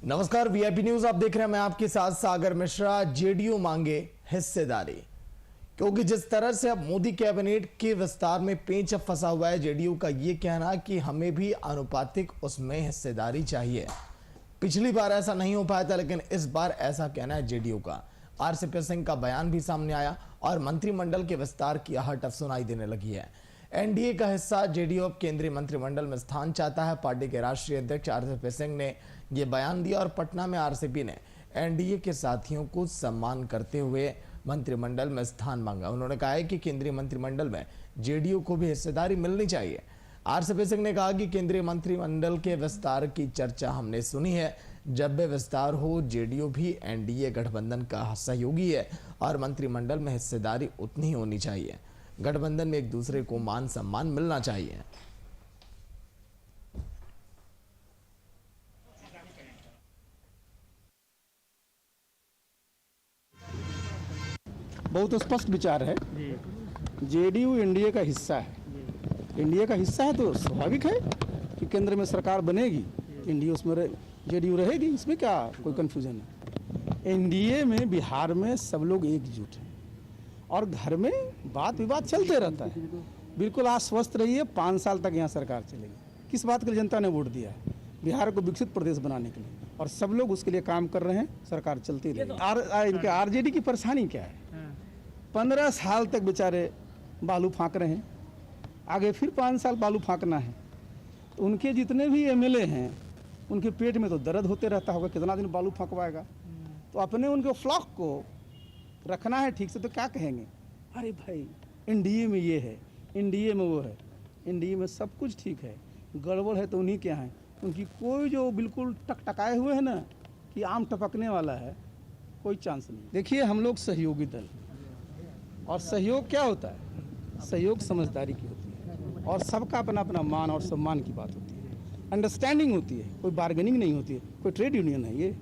नमस्कार, VIP news आप देख रहे हैं। मैं आपके साथ सागर मिश्रा। जेडीयू मांगे हिस्सेदारी, क्योंकि जिस तरह से अब मोदी कैबिनेट के विस्तार में पेंच फंसा हुआ है, जेडीयू का यह कहना कि हमें भी आनुपातिक उसमें हिस्सेदारी चाहिए। पिछली बार ऐसा नहीं हो पाया था, लेकिन इस बार ऐसा कहना है जेडीयू का। आरसीपी सिंह का बयान भी सामने आया और मंत्रिमंडल के विस्तार की आहट अब सुनाई देने लगी है। एनडीए का हिस्सा जेडीयू अब केंद्रीय मंत्रिमंडल में स्थान चाहता है। पार्टी के राष्ट्रीय अध्यक्ष आरसीपी सिंह ने यह बयान दिया और पटना में आरसीपी ने एनडीए के साथियों को सम्मान करते हुए मंत्रिमंडल में स्थान मांगा। उन्होंने कहा है कि केंद्रीय मंत्रिमंडल में जेडीयू को भी हिस्सेदारी मिलनी चाहिए। आरसीपी सिंह ने कहा कि केंद्रीय मंत्रिमंडल के विस्तार की चर्चा हमने सुनी है। जब भी विस्तार हो, जेडीयू भी एनडीए गठबंधन का सहयोगी है और मंत्रिमंडल में हिस्सेदारी उतनी ही होनी चाहिए। गठबंधन में एक दूसरे को मान सम्मान मिलना चाहिए। बहुत स्पष्ट विचार है। जेडीयू एनडीए का हिस्सा है। एनडीए का हिस्सा है तो स्वाभाविक है कि केंद्र में सरकार बनेगी, एनडीए उसमें जेडीयू रहेगी। इसमें क्या कोई कंफ्यूजन है? एनडीए में बिहार में सब लोग एकजुट हैं और घर में बात विवाद चलते रहता है। बिल्कुल आश्वस्त रहिए, 5 साल तक यहाँ सरकार चलेगी। किस बात के लिए जनता ने वोट दिया है? बिहार को विकसित प्रदेश बनाने के लिए, और सब लोग उसके लिए काम कर रहे हैं। सरकार चलती रहेगी। इनके आरजेडी की परेशानी क्या है? 15 साल तक बेचारे बालू फाँक रहे हैं, आगे फिर 5 साल बालू फाँकना है। तो उनके जितने भी एमएलए हैं, उनके पेट में तो दर्द होते रहता होगा, कितना दिन बालू फंकवाएगा। तो अपने उनके फ्लॉक को रखना है ठीक से, तो क्या कहेंगे? अरे भाई, एनडीए में ये है, एनडीए में वो है। एनडीए में सब कुछ ठीक है, गड़बड़ है तो उन्हीं क्या है। उनकी कोई जो बिल्कुल टकटकाए हुए है ना कि आम टपकने वाला है, कोई चांस नहीं। देखिए, हम लोग सहयोगी दल, और सहयोग क्या होता है? सहयोग समझदारी की होती है और सबका अपना अपना मान और सम्मान की बात होती है, अंडरस्टैंडिंग होती है, कोई बार्गेनिंग नहीं होती है, कोई ट्रेड यूनियन है। ये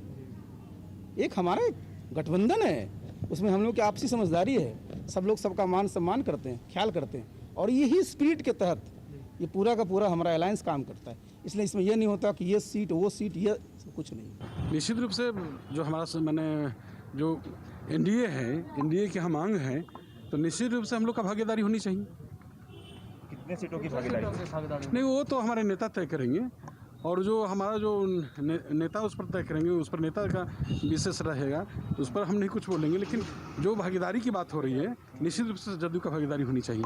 एक हमारा गठबंधन है, उसमें हम लोग की आपसी समझदारी है। सब लोग सबका मान सम्मान करते हैं, ख्याल करते हैं, और यही स्पिरिट के तहत ये पूरा का पूरा हमारा अलायंस काम करता है। इसलिए इसमें यह नहीं होता कि ये सीट वो सीट, ये कुछ नहीं। निश्चित रूप से जो हमारा मैंने जो एनडीए है, एनडीए की हम मांग है, तो निश्चित रूप से हम लोग का भागीदारी होनी चाहिए। कितने सीटों की भागीदारी? नहीं, वो तो हमारे नेता तय करेंगे, और जो हमारा जो नेता उस पर तय करेंगे, उस पर नेता का विशेष रहेगा, उस पर हम नहीं कुछ बोलेंगे। लेकिन जो भागीदारी की बात हो रही है, निश्चित रूप से जदयू का भागीदारी होनी चाहिए।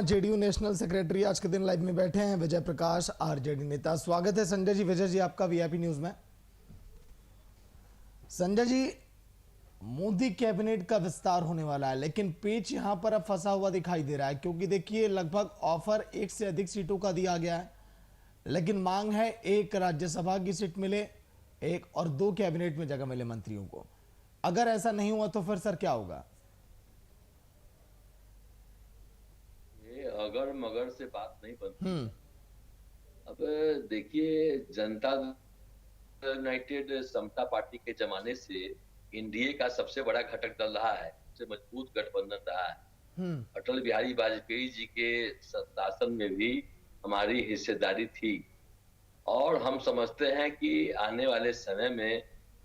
जेडीयू नेशनल सेक्रेटरी आज के दिन लाइव में बैठे हैं विजय प्रकाश, आरजेडी नेता। स्वागत है संजय जी। विजय जी, आपका वीआईपी न्यूज में। संजय जी, मोदी कैबिनेट का विस्तार होने वाला है, लेकिन पेच यहां पर अब फंसा हुआ दिखाई दे रहा है, क्योंकि देखिए लगभग ऑफर 1 से अधिक सीटों का दिया गया है, लेकिन मांग है 1 राज्यसभा की सीट मिले, 1 और 2 कैबिनेट में जगह मिले मंत्रियों को। अगर ऐसा नहीं हुआ तो फिर सर क्या होगा? अगर मगर से बात नहीं बनती। अब देखिए, जनता यूनाइटेड समता पार्टी के जमाने से एनडीए का सबसे बड़ा घटक दल रहा है, सबसे मजबूत गठबंधन रहा है। अटल बिहारी वाजपेयी जी के शासन में भी हमारी हिस्सेदारी थी, और हम समझते हैं कि आने वाले समय में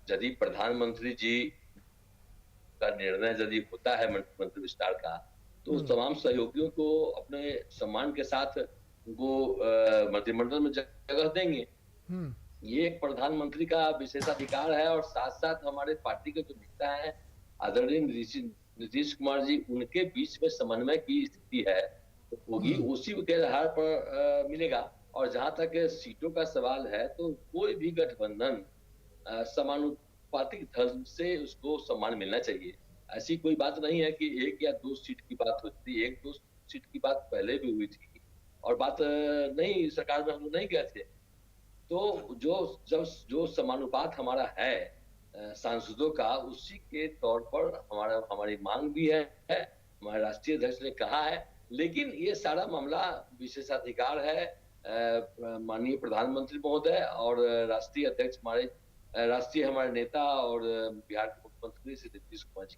यदि प्रधानमंत्री जी का निर्णय यदि होता है मंत्री विस्तार का, तो तमाम सहयोगियों को अपने सम्मान के साथ उनको मंत्रिमंडल में जगह देंगे। ये एक प्रधानमंत्री का विशेषाधिकार है, और साथ साथ हमारे पार्टी के जो नेता हैं आदरणीय नीतीश कुमार जी, उनके बीच में समन्वय की स्थिति है, तो होगी उसी के आधार पर मिलेगा। और जहां तक सीटों का सवाल है, तो कोई भी गठबंधन समानुपातिक धर्म से उसको सम्मान मिलना चाहिए। ऐसी कोई बात नहीं है कि 1 या 2 सीट की बात होती है। 1-2 सीट की बात पहले भी हुई थी, और बात नहीं, सरकार में हम लोग नहीं गए थे। तो जो समानुपात हमारा है सांसदों का, उसी के तौर पर हमारी मांग भी है, हमारे राष्ट्रीय अध्यक्ष ने कहा है। लेकिन ये सारा मामला विशेषाधिकार है माननीय प्रधानमंत्री महोदय और राष्ट्रीय अध्यक्ष हमारे नेता और बिहार के मुख्यमंत्री श्री नीतीश कुमार जी।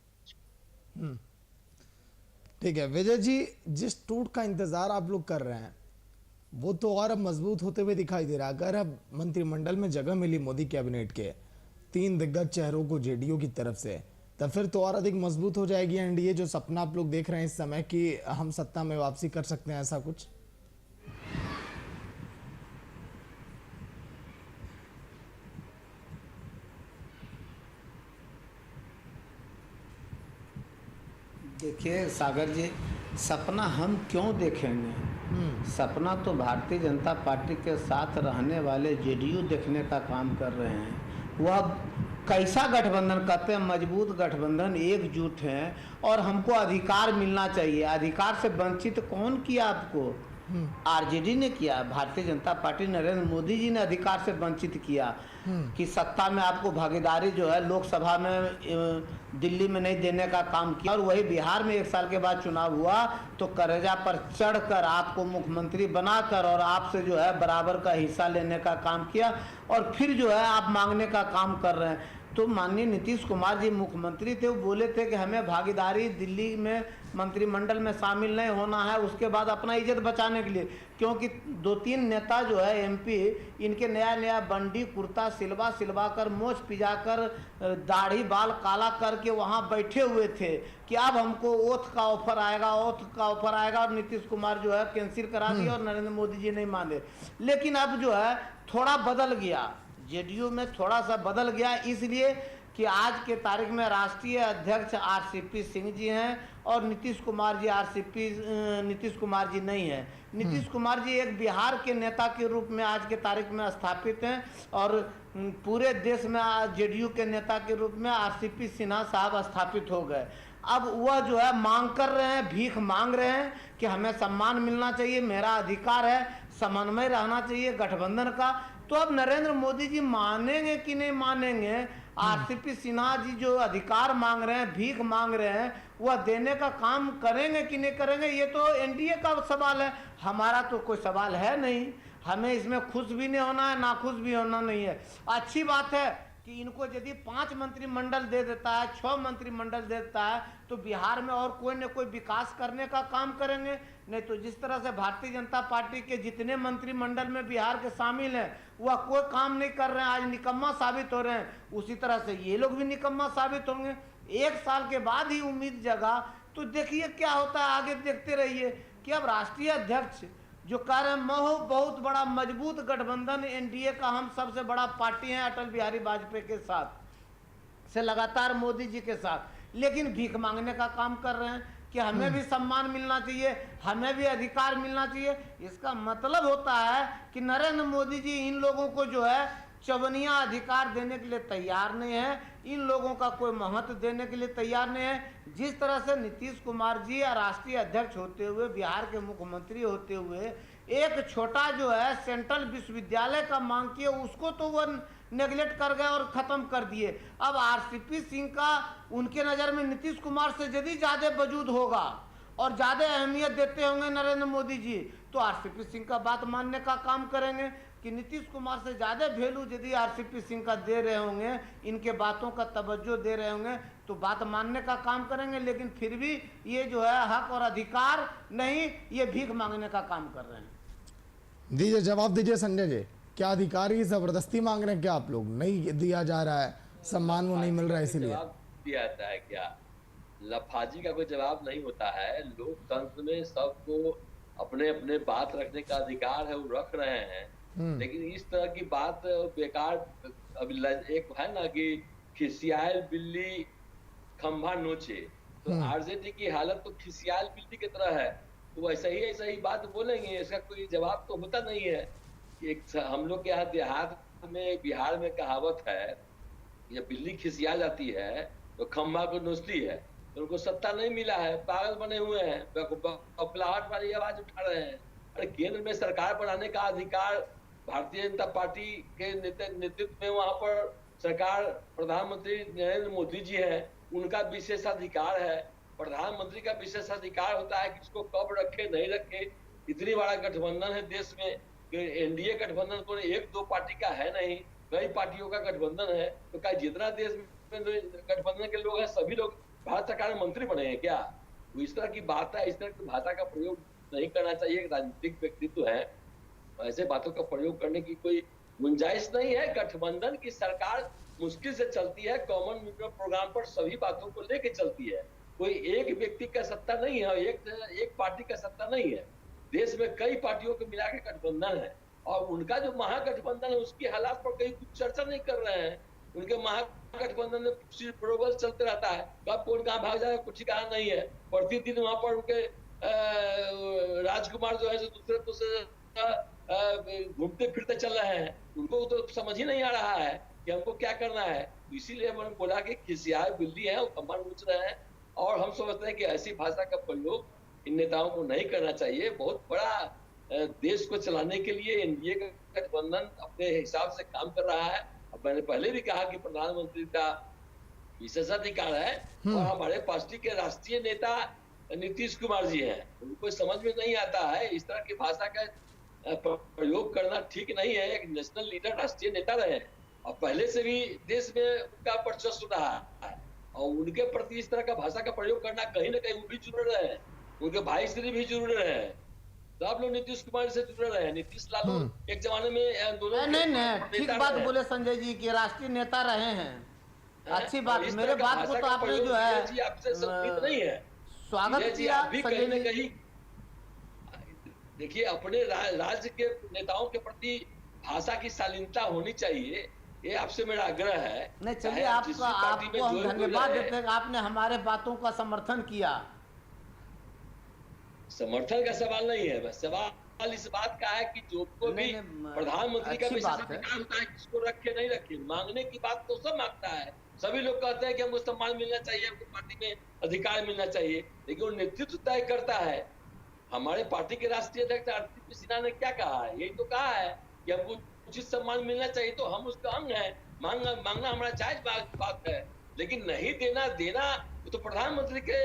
ठीक है विजय जी, जिस टूट का इंतजार आप लोग कर रहे हैं वो तो और अब मजबूत होते हुए दिखाई दे रहा है। अगर अब मंत्रिमंडल में जगह मिली मोदी कैबिनेट के 3 दिग्गज चेहरों को जेडीयू की तरफ से, तब फिर तो और अधिक मजबूत हो जाएगी एनडीए। जो सपना आप लोग देख रहे हैं इस समय कि हम सत्ता में वापसी कर सकते हैं, ऐसा कुछ? देखिए सागर जी, सपना हम क्यों देखेंगे? सपना तो भारतीय जनता पार्टी के साथ रहने वाले जेडीयू देखने का काम कर रहे हैं। वह कैसा गठबंधन कहते हैं, मजबूत गठबंधन, एकजुट हैं और हमको अधिकार मिलना चाहिए। अधिकार से वंचित कौन किया आपको? आरजेडी ने किया, भारतीय जनता पार्टी नरेंद्र मोदी जी ने अधिकार से वंचित किया कि सत्ता में आपको भागीदारी जो है लोकसभा में दिल्ली में नहीं देने का काम किया। और वही बिहार में 1 साल के बाद चुनाव हुआ तो करेजा पर चढ़कर आपको मुख्यमंत्री बनाकर और आपसे जो है बराबर का हिस्सा लेने का काम किया और फिर जो है आप मांगने का काम कर रहे हैं। तो माननीय नीतीश कुमार जी मुख्यमंत्री थे, वो बोले थे कि हमें भागीदारी दिल्ली में मंत्रिमंडल में शामिल नहीं होना है, उसके बाद अपना इज्जत बचाने के लिए, क्योंकि 2-3 नेता जो है एमपी, इनके नया नया बंडी कुर्ता सिलवा कर मोछ पिजाकर दाढ़ी बाल काला करके वहाँ बैठे हुए थे कि अब हमको ओथ का ऑफर आएगा, ओथ का ऑफर आएगा, और नीतीश कुमार जो है कैंसिल करा दिया और नरेंद्र मोदी जी नहीं माने। लेकिन अब जो है थोड़ा बदल गया, जेडीयू में थोड़ा सा बदल गया, इसलिए कि आज के तारीख में राष्ट्रीय अध्यक्ष आरसीपी सिंह जी हैं और नीतीश कुमार जी नहीं हैं। नीतीश कुमार जी एक बिहार के नेता के रूप में आज के तारीख में स्थापित हैं और पूरे देश में जेडीयू के नेता के रूप में आरसीपी सिन्हा साहब स्थापित हो गए। अब वह जो है मांग कर रहे हैं, भीख मांग रहे हैं कि हमें सम्मान मिलना चाहिए, मेरा अधिकार है, समन्वय रहना चाहिए गठबंधन का। तो अब नरेंद्र मोदी जी मानेंगे कि नहीं मानेंगे? आरसीपी सिन्हा जी जो अधिकार मांग रहे हैं, भीख मांग रहे हैं, वह देने का काम करेंगे कि नहीं करेंगे, ये तो एनडीए का सवाल है, हमारा तो कोई सवाल है नहीं। हमें इसमें खुश भी नहीं होना है, नाखुश भी होना नहीं है। अच्छी बात है कि इनको यदि 5 मंत्रिमंडल दे देता है, 6 मंत्रिमंडल दे देता है, तो बिहार में और कोई न कोई विकास करने का काम करेंगे। नहीं तो जिस तरह से भारतीय जनता पार्टी के जितने मंत्रिमंडल में बिहार के शामिल हैं वह कोई काम नहीं कर रहे हैं, आज निकम्मा साबित हो रहे हैं, उसी तरह से ये लोग भी निकम्मा साबित होंगे। 1 साल के बाद ही उम्मीद जगा, तो देखिए क्या होता है, आगे देखते रहिए कि अब राष्ट्रीय अध्यक्ष जो कह रहे हैं बहुत बड़ा मजबूत गठबंधन एनडीए का, हम सबसे बड़ा पार्टी है अटल बिहारी वाजपेयी के साथ से लगातार मोदी जी के साथ, लेकिन भीख मांगने का काम कर रहे हैं कि हमें भी सम्मान मिलना चाहिए, हमें भी अधिकार मिलना चाहिए। इसका मतलब होता है कि नरेंद्र मोदी जी इन लोगों को जो है चवनिया अधिकार देने के लिए तैयार नहीं है, इन लोगों का कोई महत्व देने के लिए तैयार नहीं है। जिस तरह से नीतीश कुमार जी राष्ट्रीय अध्यक्ष होते हुए, बिहार के मुख्यमंत्री होते हुए एक छोटा जो है सेंट्रल विश्वविद्यालय का मांग किए, उसको तो वह नेगलेक्ट कर गए और ख़त्म कर दिए। अब आरसीपी सिंह का उनके नज़र में नीतीश कुमार से यदि ज़्यादा वजूद होगा और ज़्यादा अहमियत देते होंगे नरेंद्र मोदी जी, तो आरसीपी सिंह का बात मानने का काम करेंगे कि नीतीश कुमार से ज़्यादा वैल्यू यदि आरसीपी सिंह का दे रहे होंगे, इनके बातों का तवज्जो दे रहे होंगे, तो बात मानने का काम करेंगे। लेकिन फिर भी ये जो है हक और अधिकार नहीं, ये भीख मांगने का काम कर रहे हैं। दीजिए जवाब दीजिए संजय जी, क्या अधिकारी जबरदस्ती मांग रहे हैं? क्या आप लोग नहीं दिया जा रहा है, सम्मान वो नहीं मिल रहा है इसीलिए जवाब दिया जाता है? क्या लफाजी का कोई जवाब नहीं होता है। लोकतंत्र में सबको अपने अपने बात रखने का अधिकार है, वो रख रहे हैं। लेकिन इस तरह की बात बेकार, अभी एक है ना कि खिसियाल बिल्ली खंभा नोचे, तो आरजेडी की हालत तो खिसियाल बिल्ली की तरह है, तो ऐसा ही बात बोलेंगे, इसका कोई जवाब तो होता नहीं है। एक हम लोग के यहाँ देहात में, बिहार में कहावत है, ये बिल्ली खिसिया जाती है तो खंभा को नोचती है, तो उनको सत्ता नहीं मिला है, पागल बने हुए हैं, बबलाहट वाली आवाज उठा रहे हैं। अरे केंद्र में सरकार बनाने का अधिकार भारतीय जनता पार्टी के नेतृत्व में वहां पर सरकार, प्रधानमंत्री नरेंद्र मोदी जी हैं, उनका विशेषाधिकार है। प्रधानमंत्री का विशेषाधिकार होता है कि इसको कब रखे नहीं रखे। इतनी बड़ा गठबंधन है देश में, एनडीए गठबंधन को 1-2 पार्टी का है नहीं, कई पार्टियों का गठबंधन है। तो क्या जितना देश में गठबंधन के लोग हैं सभी लोग भारत सरकार में मंत्री बने हैं क्या? तो इस तरह की बात है, इस तरह की भाषा का प्रयोग नहीं करना चाहिए। एक राजनीतिक व्यक्तित्व है, ऐसे बातों का प्रयोग करने की कोई गुंजाइश नहीं है। गठबंधन की सरकार मुश्किल से चलती है, कॉमन मीडियम प्रोग्राम पर सभी बातों को लेके चलती है। कोई एक व्यक्ति का सत्ता नहीं है, एक पार्टी का सत्ता नहीं है। देश में कई पार्टियों को मिला के गठबंधन है, और उनका जो महागठबंधन है उसके हालात पर कहीं कुछ चर्चा नहीं कर रहे हैं। उनके महागठबंधन में सिर्फ प्रोबल चलते रहता है, कब कौन कहाँ भाग जाएगा कुछ ठिकाना नहीं है। प्रतिदिन वहां पर उनके राजकुमार जो है जो दूसरे घूमते फिरते चल रहे हैं, उनको तो समझ ही नहीं आ रहा है कि हमको क्या करना है। इसीलिए मैंने बोला कि खिसियाए बिल्ली है, वो कमर उच रहे हैं, और हम समझते हैं कि ऐसी भाषा का प्रयोग इन नेताओं को नहीं करना चाहिए। बहुत बड़ा देश को चलाने के लिए एनडीए का गठबंधन अपने हिसाब से काम कर रहा है। अब मैंने पहले भी कहा कि प्रधानमंत्री का विशेषाधिकार है, और हमारे पार्टी के राष्ट्रीय नेता नीतीश कुमार जी हैं, उनको समझ में नहीं आता है। इस तरह की भाषा का प्रयोग करना ठीक नहीं है। एक नेशनल लीडर, राष्ट्रीय नेता रहे, और पहले से भी देश में उनका वर्चस्व रहा है, और उनके प्रति इस तरह का भाषा का प्रयोग करना कहीं ना कहीं वो भी जुड़ रहे हैं, उनके भाई श्री भी जुड़ रहे हैं। तो आप लोग नीतीश कुमार से जुड़ रहे हैं। नीतीश लालू एक जमाने में दोनों नहीं ठीक बात बोले संजय जी कि राष्ट्रीय नेता रहे हैं, अच्छी बात। मेरे बात को तो आपने जो है आपसे संबंधित नहीं है, स्वागत किया कहीं न कहीं। देखिए, अपने राज्य के नेताओं के प्रति भाषा की शालीनता होनी चाहिए, ये आपसे मेरा आग्रह है। नहीं चलिए, आपको हम धन्यवाद देते हैं, आपने हमारे बातों का समर्थन किया। समर्थन का सवाल नहीं है, बस सवाल इस बात का है कि जो को भी प्रधानमंत्री का विशेषाधिकार होता है, किसको रखे नहीं रखे। मांगने की बात तो सब मांगता है, सभी लोग कहते हैं कि हमको सम्मान मिलना चाहिए, हमको पार्टी में अधिकार मिलना चाहिए, लेकिन वो नेतृत्व तय करता है। हमारे पार्टी के राष्ट्रीय अध्यक्ष आरसीपी सिन्हा ने क्या कहा है? यही तो कहा है कि हमको उचित सम्मान मिलना चाहिए, तो हम उसका अंग है। मांगना हमारा जायज बात है, लेकिन नहीं देना तो प्रधानमंत्री के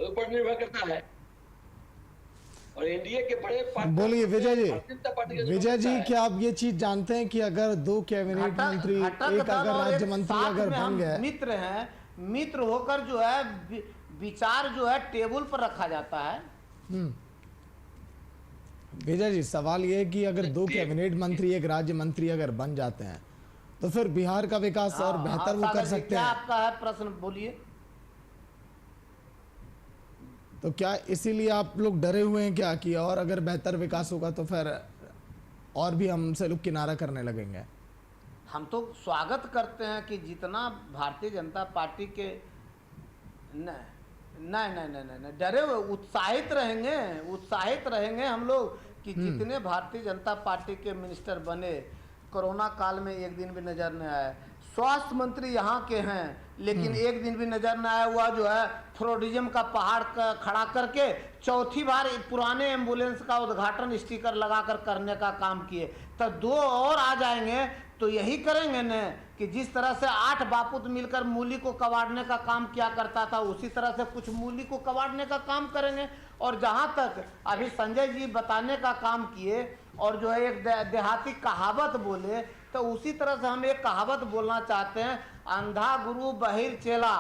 ऊपर निर्भर करता है। और एनडीए के बड़े बोलिए विजय जी, क्या आप ये चीज जानते हैं कि अगर दो कैबिनेट मंत्री, एक अगर राज्य मंत्री अगर बन गए, मित्र हैं, मित्र होकर जो है विचार जो है टेबल पर रखा जाता है। विजय जी, सवाल ये है कि अगर दो कैबिनेट मंत्री, एक राज्य मंत्री अगर बन जाते हैं, तो फिर बिहार का विकास और बेहतर वो कर सकते हैं। आपका है प्रश्न, बोलिए। तो क्या इसीलिए आप लोग डरे हुए हैं क्या कि और अगर बेहतर विकास होगा तो फिर और भी हमसे लोग किनारा करने लगेंगे? हम तो स्वागत करते हैं कि जितना भारतीय जनता पार्टी के नहीं डरे हुए, उत्साहित रहेंगे हम लोग कि जितने भारतीय जनता पार्टी के मिनिस्टर बने, कोरोना काल में एक दिन भी नजर नहीं आया। स्वास्थ्य मंत्री यहाँ के हैं, लेकिन एक दिन भी नजर न आया हुआ जो है फ्रॉडिज्म का पहाड़ खड़ा करके चौथी बार पुराने एम्बुलेंस का उद्घाटन स्टिकर लगाकर करने का काम किए। तब दो और आ जाएंगे तो यही करेंगे न कि जिस तरह से 8 बापूत मिलकर मूली को कबाड़ने का काम किया करता था, उसी तरह से कुछ मूली को कबाड़ने का काम करेंगे। और जहाँ तक अभी संजय जी बताने का काम किए और जो है एक देहाती कहावत बोले, तो उसी तरह से हम एक कहावत बोलना चाहते हैं, अंधा गुरु बहिर चेला,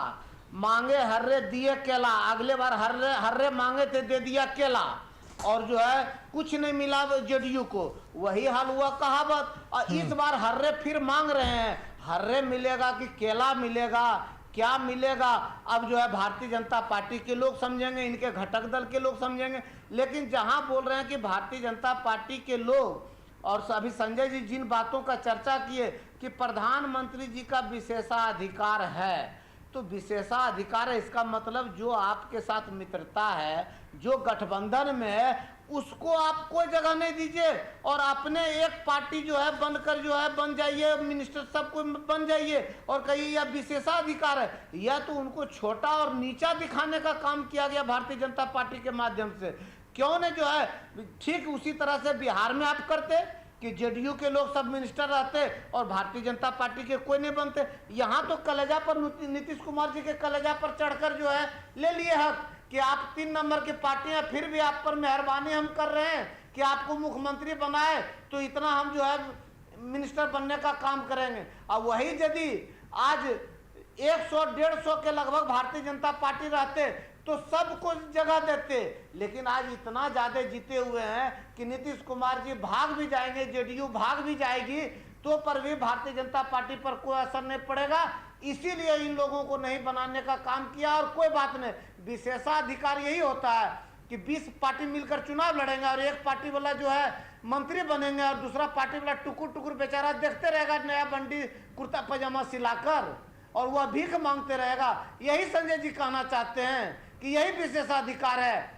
मांगे हर्रे दिए केला। अगले बार हर्रे मांगे थे, दे दिया केला, और जो है कुछ नहीं मिला जेडीयू को, वही हाल हुआ कहावत। और इस बार हर्रे फिर मांग रहे हैं, हर्रे मिलेगा कि केला मिलेगा, क्या मिलेगा? अब जो है भारतीय जनता पार्टी के लोग समझेंगे, इनके घटक दल के लोग समझेंगे। लेकिन जहां बोल रहे हैं कि भारतीय जनता पार्टी के लोग, और अभी संजय जी जिन बातों का चर्चा किए कि प्रधानमंत्री जी का विशेषाधिकार है, तो विशेषाधिकार है, इसका मतलब जो आपके साथ मित्रता है, जो गठबंधन में है, उसको आप कोई जगह नहीं दीजिए और अपने एक पार्टी जो है बनकर जो है बन जाइए, मिनिस्टर सब कोई बन जाइए और कहिए यह विशेषाधिकार है। यह तो उनको छोटा और नीचा दिखाने का काम किया गया भारतीय जनता पार्टी के माध्यम से। क्यों नहीं जो है ठीक उसी तरह से बिहार में आप करते कि जेडीयू के लोग सब मिनिस्टर रहते और भारतीय जनता पार्टी के कोई नहीं बनते। यहाँ तो कलेजा पर नीतीश कुमार जी के कलेजा पर चढ़कर जो है ले लिए हक कि आप 3 नंबर की पार्टी हैं, फिर भी आप पर मेहरबानी हम कर रहे हैं कि आपको मुख्यमंत्री बनाए तो इतना हम जो है मिनिस्टर बनने का काम करेंगे। अब वही यदि आज 100-150 के लगभग भारतीय जनता पार्टी रहते तो सबको जगह देते, लेकिन आज इतना ज्यादा जीते हुए हैं कि नीतीश कुमार जी भाग भी जाएंगे, जेडीयू भाग भी जाएगी, तो पर भी भारतीय जनता पार्टी पर कोई असर नहीं पड़ेगा। इसीलिए इन लोगों को नहीं बनाने का काम किया। और कोई बात नहीं, विशेषाधिकार यही होता है कि 20 पार्टी मिलकर चुनाव लड़ेंगे और एक पार्टी वाला जो है मंत्री बनेंगे और दूसरा पार्टी वाला टुकुर टुकुर बेचारा देखते रहेगा नया बंडी कुर्ता पजामा सिलाकर, और वह भीख मांगते रहेगा। यही संजय जी कहना चाहते हैं कि यही विशेषाधिकार है।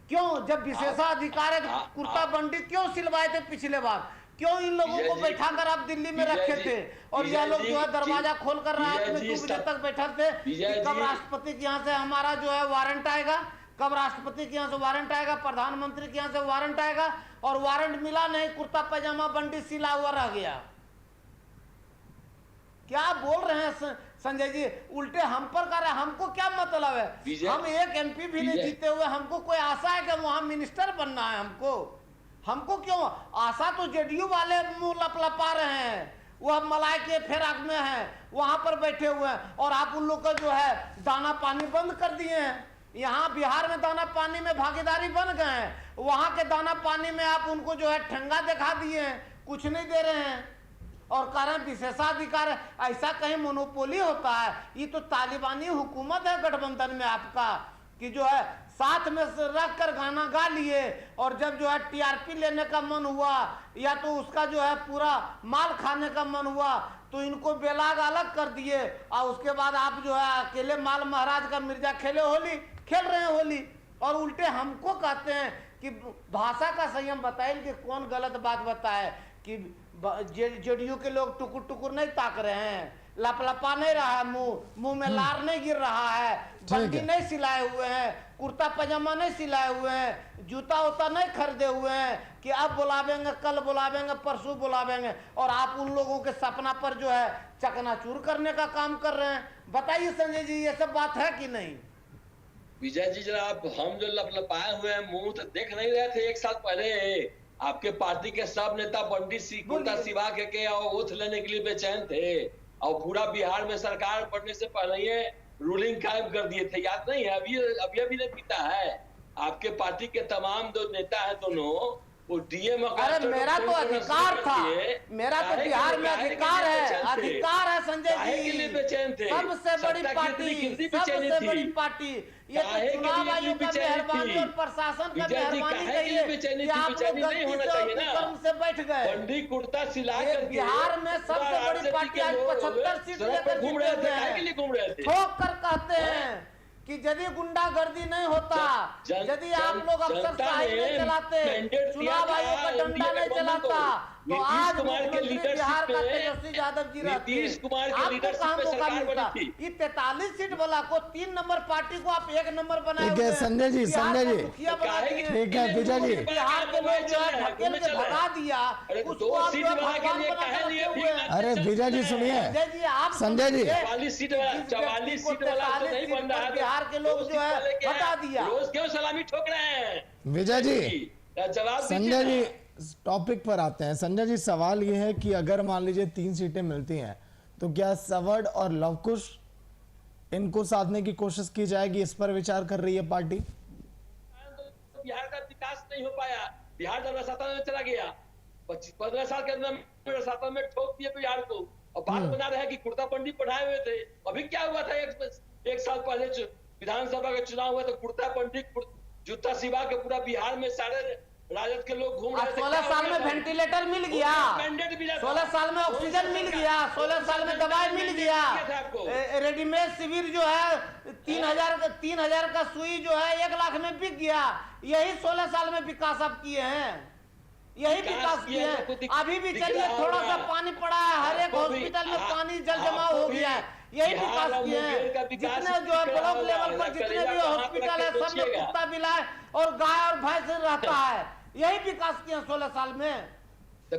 क्यों, जब विशेषाधिकार है तो कुर्ता बंडी क्यों सिलवाए थे पिछले बार? क्यों इन लोगों को बैठाकर आप दिल्ली में रखे थे? और यह लोग जो है दरवाजा खोल कर रात में 2 बजे तक बैठे थे कि कब राष्ट्रपति के यहाँ से हमारा जो है वारंट आएगा, कब राष्ट्रपति के यहाँ से वारंट आएगा, प्रधानमंत्री के यहाँ से वारंट आएगा, और वारंट मिला नहीं, कुर्ता पजामा बंडी सिला हुआ रह गया। क्या बोल रहे हैं संजय जी? उल्टे हम पर कर रहे हैं। हमको क्या मतलब है? हम एक एमपी भी नहीं जीते हुए, हमको कोई आशा है कि वहां मिनिस्टर बनना है? हमको क्यों आशा? तो जेडीयू वाले मुंह लपलपा रहे हैं, वह मलाई के फिराक में है, वहां पर बैठे हुए हैं, और आप उन लोग का जो है दाना पानी बंद कर दिए हैं। यहाँ बिहार में दाना पानी में भागीदारी बन गए हैं, वहां के दाना पानी में आप उनको जो है ठंगा दिखा दिए हैं, कुछ नहीं दे रहे हैं और कह रहे हैं विशेषाधिकार है। ऐसा कहीं मोनोपोली होता है? ये तो तालिबानी हुकूमत है गठबंधन में आपका, कि जो है साथ में रख कर गाना गा लिए, और जब जो है टीआरपी लेने का मन हुआ या तो उसका जो है पूरा माल खाने का मन हुआ तो इनको बेलाग अलग कर दिए, और उसके बाद आप जो है अकेले माल महाराज का मिर्जा खेल रहे हैं होली। और उल्टे हमको कहते हैं कि भाषा का संयम बताइए कि कौन गलत बात बताए कि जेडीयू के लोग टुकुर टुकुर नहीं ताक रहे हैं, लपलपा नहीं रहा है, मुंह में लार नहीं गिर रहा है, बंदी नहीं सिलाए हुए हैं, कुर्ता पजामा नहीं सिलाए हुए हैं, जूता उता नहीं खरीदे हुए हैं कि अब बुलावेंगे, कल बुलावेंगे, परसों बुलावेंगे, और आप उन लोगों के सपना पर जो है चकनाचूर करने का काम कर रहे हैं। बताइए संजय जी, ये सब बात है कि नहीं? विजय जी जरा आप, हम जो लपलपाए हुए हैं मुंह तो देख नहीं रहे थे? 1 साल पहले आपके पार्टी के सब नेता बंडी कुर्ता सिवा के और ओथ लेने के लिए बेचैन थे, और पूरा बिहार में सरकार बनने से पहले ही रूलिंग कायम कर दिए थे, याद नहीं है? अभी नहीं पीता है? आपके पार्टी के तमाम जो नेता है दोनों, वो डीएम। अरे मेरा तो अधिकार था, मेरा तो बिहार में अधिकार है संजय जी। सबसे बड़ी पार्टी ये तो चुनाव आयोग का मेहरबानी और प्रशासन का मेहरबानी कहिए, आप लोग कर्म से बैठ गए। बंडी कुर्ता सिला कर बिहार में सबसे बड़ी पार्टी आज 75 सीट लेकर घूम रहे थे, ठोक कर कहते हैं कि यदि गुंडागर्दी नहीं होता, यदि आप लोग अफसरशाही नहीं चलाते, चुनाव आयोग का डंडा नहीं चलाता, तो आज मुख्यमंत्री बिहार का तेजस्वी यादव जी रहते। आपको कहाँ मौका मिलता? ये 43 सीट वाला को 3 नंबर पार्टी को आप 1 नंबर बनाए हुए हैं। संजय जी, ठीक है विजय जी, बिहार के लोग जो है ढकेल के भगा दिया, उसको आप लोग भगवान बनाकर रखे हुए हैं। अरे विजय जी सुनिए, संजय जी 44 सीट वाला तो नहीं बन रहा है, बिहार के लोग जो है हटा दिया। रोज क्यों सलामी ठोक रहे हैं? विजय जी, संजय जी टॉपिक पर आते हैं। संजय जी, सवाल ये है कि अगर मान लीजिए 3 सीटें मिलती हैं तो क्या सवर्ड और लवकुश इनको साधने की कोशिश की जाएगी? इस पर विचार कर रही है पार्टी। बिहार का विकास नहीं हो पाया, बिहार 2017 में चला गया, 15 साल के अंदर 2017 में ठोक दिए बिहार को, और बात बना रहे हैं कि कुर्ता पंडी पढ़ाए हुए थे। अभी क्या हुआ था? एक साल पहले विधानसभा का चुनाव हुआ तो कुर्ता पंडी जूता सिवा के पूरा बिहार में सारे राजद के लोग घूम रहे थे। 16 साल में वेंटिलेटर मिल गया, 16 साल में ऑक्सीजन मिल गया, 16 साल में दवाई मिल गया, रेडीमेड शिविर जो है 3000 का सुई जो है 1 लाख में बिक गया। यही 16 साल में विकास आप किए हैं, यही विकास किए हैं। अभी भी चलिए, थोड़ा सा पानी पड़ा है, हर एक हॉस्पिटल में पानी जल जमाव हो गया है, यही विकास किए हैं। जितने जो है ब्लॉक लेवल पर जितने भी हॉस्पिटल है सब में कुत्ता बिलाए और गाय और भैंस रहता है, यही विकास किए 16 साल में। आप तो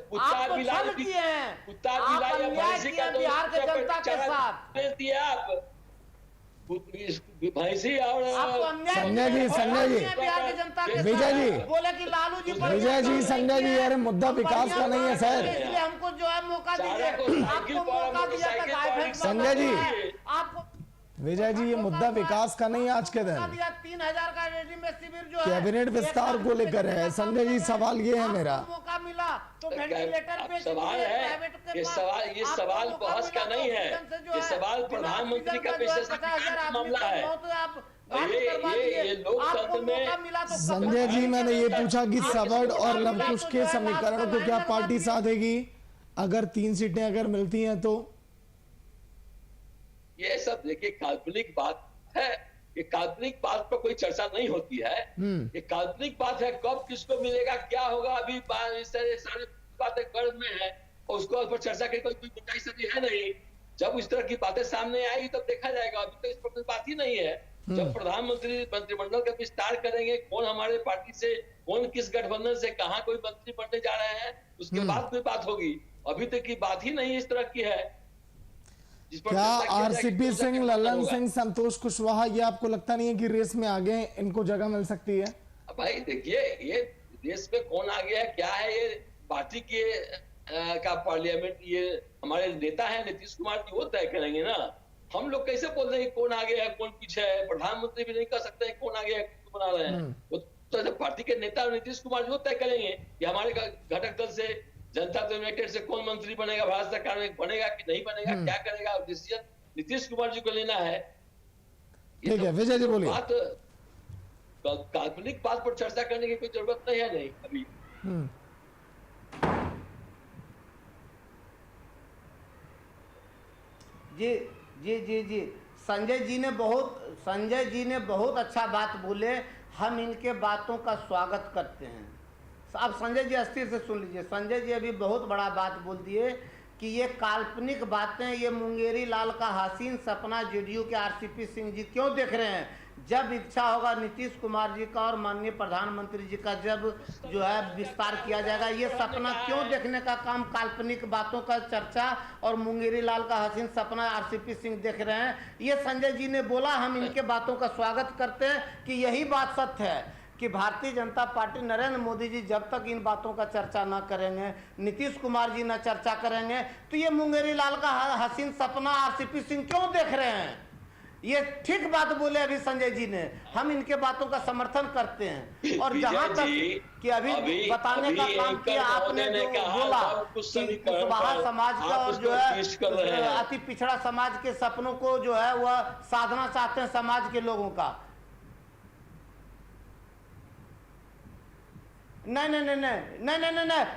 छल किए हैं, आप अन्याय किए बिहार के जनता के साथ। संजय जी विजय जी, बोले कि लालू जी विजय जी, संजय जी, यार मुद्दा विकास का नहीं है सर। इसलिए हमको जो है मौका दीजिए, आपको मौका दिया था। संजय जी, विजय जी, ये मुद्दा विकास का नहीं आज के दिन 3000 का रेडीमेड शिविर जो है कैबिनेट विस्तार को लेकर है। संजय जी, सवाल ये है मेरा, मौका मिला तो वेंटिलेटर पे सवाल है, ये सवाल बहस का नहीं है, ये सवाल प्रधानमंत्री का पेश मामला है। ये लोकतंत्र में संजय जी, मैंने ये पूछा कि सवर्ड और लवकुश के समीकरण को क्या पार्टी साधेगी अगर 3 सीटें अगर मिलती हैं तो? ये सब देखिए काल्पनिक बात है, ये काल्पनिक बात पर कोई चर्चा नहीं होती है। ये काल्पनिक बात है, कब किसको मिलेगा, क्या होगा, अभी सारी बातें गर्भ में है और उसको पर चर्चा की कोई गुंजाइश है नहीं। जब इस तरह की बातें सामने आएगी तब देखा जाएगा, अभी तो इस पर कोई बात ही नहीं है। जब प्रधानमंत्री मंत्रिमंडल का विस्तार करेंगे, कौन हमारे पार्टी से, कौन किस गठबंधन से कहां कोई मंत्री बनने जा रहे हैं, उसके बाद कोई बात होगी। अभी तक की बात ही नहीं इस तरह की है। क्या आरसीपी सिंह, ललन सिंह, संतोष कुशवाहा, ये आपको लगता नहीं है कि रेस में आगे इनको जगह मिल सकती है? भाई देखिए, ये रेस में कौन आगे है क्या है, ये पार्टी के का पार्लियामेंट, ये हमारे नेता है नीतीश कुमार जी, वो तय करेंगे ना। हम लोग कैसे बोल रहे हैं कौन आगे है कौन पीछे है? प्रधानमंत्री भी नहीं कह सकते हैं कौन आगे है कौन बना रहे हैं। वो तो पार्टी के नेता नीतीश कुमार जी वो तय करेंगे कि हमारे घटक दल से, जनता दल यूनाइटेड से कौन मंत्री बनेगा, भारत सरकार में बनेगा कि नहीं बनेगा, क्या करेगा, और डिसीजन नीतीश कुमार जी को लेना है। ठीक है विजय जी, बोलिए। बात काल्पनिक बात पर चर्चा करने की कोई जरूरत नहीं है, नहीं अभी। जी जी जी जी, संजय जी ने बहुत अच्छा बात बोले, हम इनके बातों का स्वागत करते हैं। अब संजय जी अस्थिर से सुन लीजिए, संजय जी अभी बहुत बड़ा बात बोल दिए कि ये काल्पनिक बातें, ये मुंगेरी लाल का हसीन सपना जेडीयू के आरसीपी सिंह जी क्यों देख रहे हैं? जब इच्छा होगा नीतीश कुमार जी का और माननीय प्रधानमंत्री जी का जब जो है विस्तार किया जाएगा, ये सपना क्यों देखने का काम, काल्पनिक बातों का चर्चा और मुंगेरी लाल का हसीन सपना आरसीपी सिंह देख रहे हैं? ये संजय जी ने बोला, हम इनके बातों का स्वागत करते हैं कि यही बात सत्य है कि भारतीय जनता पार्टी, नरेंद्र मोदी जी जब तक इन बातों का चर्चा न करेंगे, नीतीश कुमार जी न चर्चा करेंगे, तो ये मुंगेरी लाल का हसीन सपना आरसीपी सिंह क्यों देख रहे हैं? ये ठीक बात बोले अभी संजय जी ने, हम इनके बातों का समर्थन करते हैं। और जहां तक कि अभी बताने का काम किया आपने, जो बोला कि कुशवाहा समाज का और जो है अति पिछड़ा समाज के सपनों को जो है वह साधना चाहते हैं समाज के लोगों का। नहीं,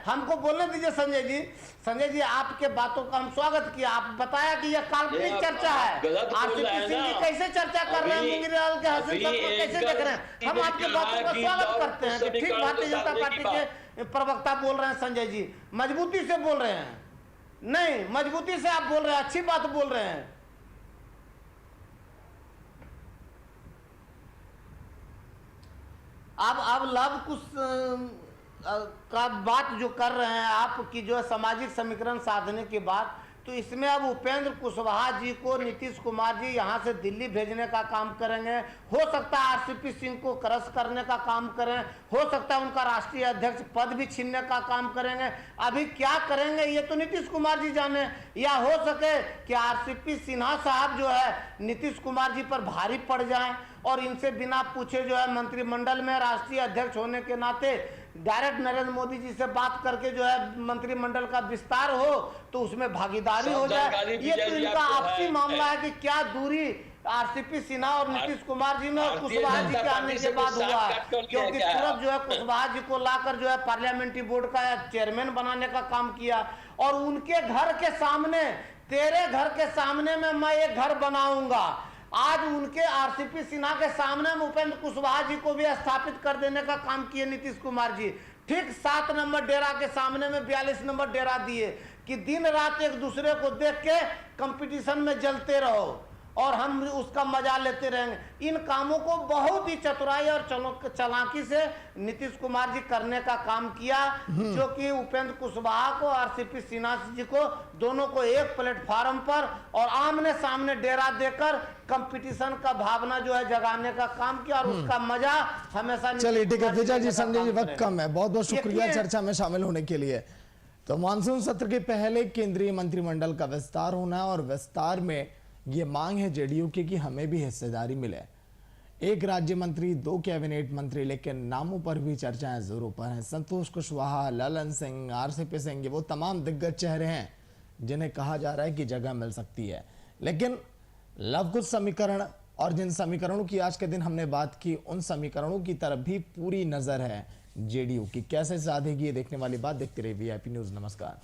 हमको बोलने दीजिए संजय जी। संजय जी, आपके बातों का हम स्वागत किया, आप बताया कि यह काल्पनिक चर्चा है। आरसीपी सिंह जी कैसे चर्चा कर रहे हैं, मुंगेरी लाल के हसीन सपना कैसे देख रहे हैं? हम आपके बातों का स्वागत करते हैं कि ठीक भारतीय जनता पार्टी के प्रवक्ता बोल रहे हैं संजय जी, मजबूती से बोल रहे हैं। नहीं, मजबूती से आप बोल रहे हैं, अच्छी बात बोल रहे हैं। अब लव कुछ का बात जो कर रहे हैं आप कि जो है सामाजिक समीकरण साधने की बात, तो इसमें अब उपेंद्र कुशवाहा जी को नीतीश कुमार जी यहाँ से दिल्ली भेजने का काम करेंगे। हो सकता है आरसीपी सिंह को क्रश करने का काम करें, हो सकता है उनका राष्ट्रीय अध्यक्ष पद भी छीनने का काम करेंगे। अभी क्या करेंगे ये तो नीतीश कुमार जी जाने, या हो सके कि आरसीपी सिन्हा साहब जो है नीतीश कुमार जी पर भारी पड़ जाएं और इनसे बिना पूछे जो है मंत्रिमंडल में राष्ट्रीय अध्यक्ष होने के नाते डायरेक्ट नरेंद्र मोदी जी से बात करके जो है मंत्रिमंडल का विस्तार हो तो उसमें भागीदारी हो जाए। ये तो इनका आपसी मामला है कि क्या दूरी आरसीपी सिन्हा और नीतीश कुमार जी में और कुशवाहा जी के आने के बाद हुआ है, क्योंकि तुरंत जो है कुशवाहा जी को लाकर जो है पार्लियामेंट्री बोर्ड का चेयरमैन बनाने का काम किया और उनके घर के सामने, तेरे घर के सामने में मैं एक घर बनाऊंगा, आज उनके आरसीपी सिन्हा के सामने में उपेंद्र कुशवाहा जी को भी स्थापित कर देने का काम किए नीतीश कुमार जी। ठीक 7 नंबर डेरा के सामने में 42 नंबर डेरा दिए कि दिन रात एक दूसरे को देख के कंपटीशन में जलते रहो और हम उसका मजा लेते रहेंगे। इन कामों को बहुत ही चतुराई और चालाकी से नीतीश कुमार जी करने का काम किया, जो कि उपेंद्र कुशवाहा को आरसीपी सिन्हा जी को दोनों को एक प्लेटफार्म पर और आमने सामने डेरा देकर कंपटीशन का भावना जो है जगाने का काम किया और उसका मजा हमेशा। चलिए ठीक है विजय जी, संजय जी, वक्त कम है, बहुत बहुत शुक्रिया चर्चा में शामिल होने के लिए। तो मानसून सत्र के पहले केंद्रीय मंत्रिमंडल का विस्तार होना है और विस्तार में ये मांग है जेडीयू की कि हमें भी हिस्सेदारी मिले। एक राज्य मंत्री, 2 कैबिनेट मंत्री, लेकिन नामों पर भी चर्चाएं जोरों पर हैं। संतोष कुशवाहा, ललन सिंह, आरसीपी सिंह, वो तमाम दिग्गज चेहरे हैं जिन्हें कहा जा रहा है कि जगह मिल सकती है। लेकिन लवकुश समीकरण और जिन समीकरणों की आज के दिन हमने बात की, उन समीकरणों की तरफ भी पूरी नजर है जेडीयू की। कैसे साधेगी ये देखने वाली बात। देखते रहिए वीआईपी न्यूज। नमस्कार।